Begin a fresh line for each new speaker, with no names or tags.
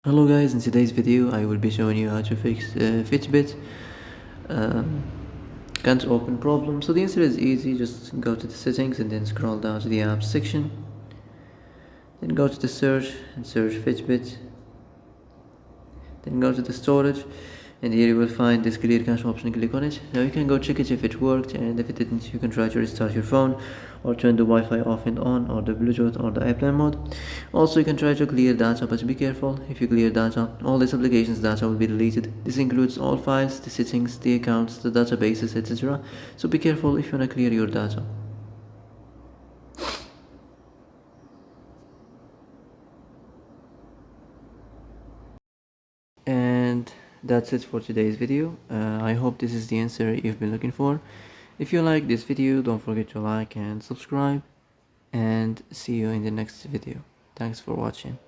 Hello guys, in today's video I will be showing you how to fix Fitbit um, can't open problem. So the answer is easy, just go to the settings and then scroll down to the apps section, then go to the search and search Fitbit, then go to the storage, and here you will find this clear cache option. Click on it. Now you can go check it if it worked, and if it didn't you can try to restart your phone or turn the Wi-Fi off and on, or the Bluetooth or the airplane mode. Also you can try to clear data, but be careful. If you clear data, all these applications data will be deleted. This includes all files, the settings, the accounts, the databases, etc. So be careful if you want to clear your data. And that's it for today's video. I hope this is the answer you've been looking for. If you like this video, don't forget to like and subscribe, and see you in the next video. Thanks for watching.